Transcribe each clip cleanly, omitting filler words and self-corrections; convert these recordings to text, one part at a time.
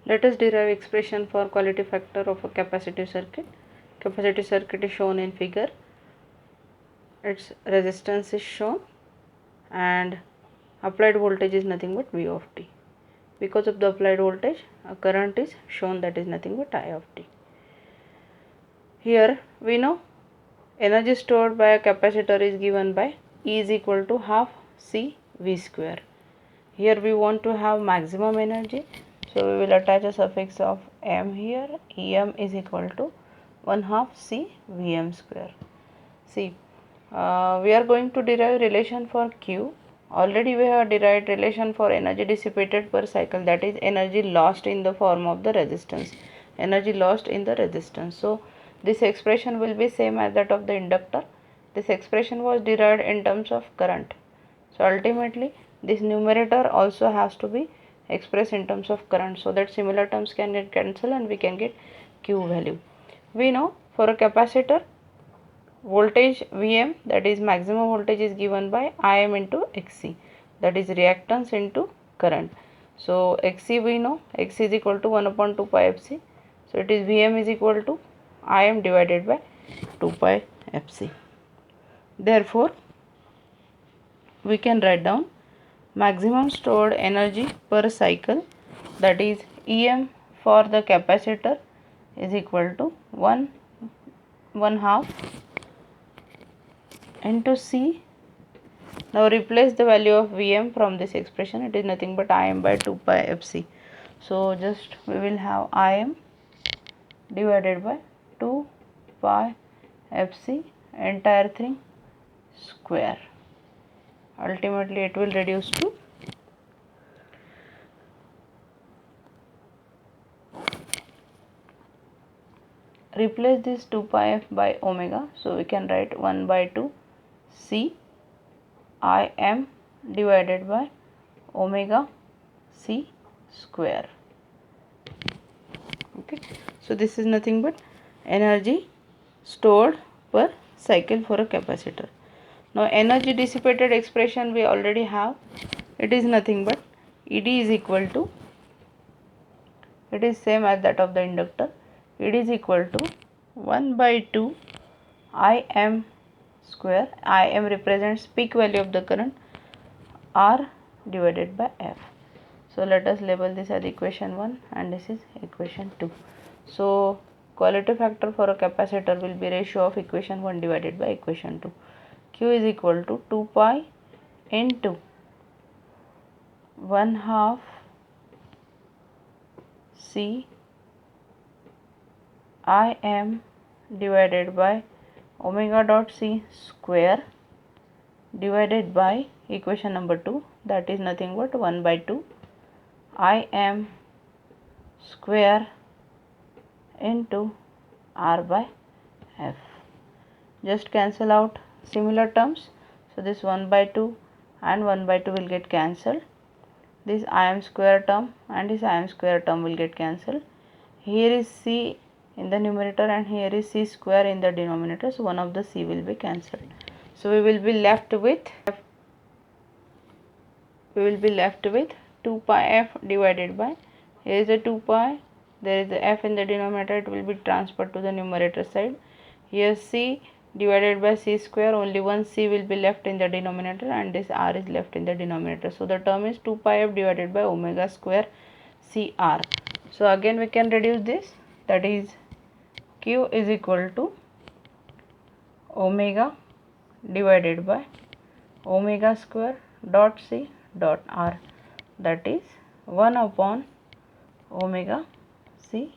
Let us derive expression for quality factor of a capacitive circuit. Capacitive circuit is shown in figure. Its resistance is shown and applied voltage is nothing but V of t. Because of the applied voltage, a current is shown, that is nothing but I of t. Here we know energy stored by a capacitor is given by E is equal to half C V square. Here we want to have maximum energy, so we will attach a suffix of m here. Em is equal to 1 half C Vm square. See, we are going to derive relation for Q. Already we have derived relation for energy dissipated per cycle, that is energy lost in the form of the resistance. Energy lost in the resistance. So this expression will be same as that of the inductor. This expression was derived in terms of current. So ultimately this numerator also has to be expressed in terms of current, so that similar terms can get cancelled and we can get Q value. We know for a capacitor, voltage Vm, that is maximum voltage, is given by Im into Xc, that is reactance into current. So Xc we know, X is equal to 1 upon 2 pi Fc. So it is Vm is equal to Im divided by 2 pi Fc. Therefore we can write down maximum stored energy per cycle, that is Em for the capacitor, is equal to 1 half into C. Now replace the value of Vm from this expression, it is nothing but Im by 2 pi Fc. So just we will have Im divided by 2 pi Fc entire thing square. Ultimately it will reduce to replace this 2 pi f by omega, so we can write 1 by 2 C Im divided by omega C square. Okay, so this is nothing but energy stored per cycle for a capacitor. Now energy dissipated expression we already have, it is nothing but Ed is equal to, it is same as that of the inductor, Ed is equal to 1 by 2 Im square. Im represents peak value of the current, R divided by F. So let us label this as equation 1 and this is equation 2. So quality factor for a capacitor will be ratio of equation 1 divided by equation 2. Q is equal to 2 pi into 1 half C Im divided by omega dot C square divided by equation number 2, that is nothing but 1 by 2 Im square into R by F. Just cancel out similar terms. So this 1 by 2 and 1 by 2 will get cancelled. This Im square term and this Im square term will get cancelled. Here is C in the numerator and here is C square in the denominator. So one of the C will be cancelled. So we will be left with 2 pi f divided by, here is a 2 pi, there is a f in the denominator, it will be transferred to the numerator side. Here C divided by C square, only one C will be left in the denominator and this R is left in the denominator. So the term is 2 pi f divided by omega square CR. So again we can reduce this, that is Q is equal to omega divided by omega square dot C dot R, that is 1 upon omega C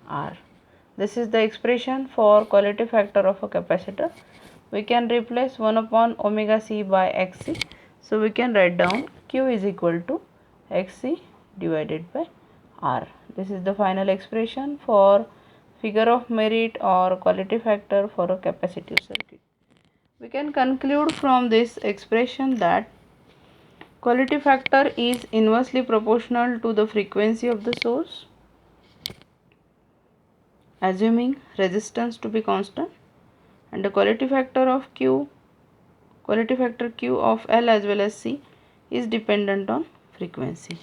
R. This is the expression for quality factor of a capacitor. We can replace 1 upon omega C by Xc. So we can write down Q is equal to Xc divided by R. This is the final expression for figure of merit or quality factor for a capacitive circuit. We can conclude from this expression that quality factor is inversely proportional to the frequency of the source, assuming resistance to be constant, and the quality factor Q of L as well as C is dependent on frequency.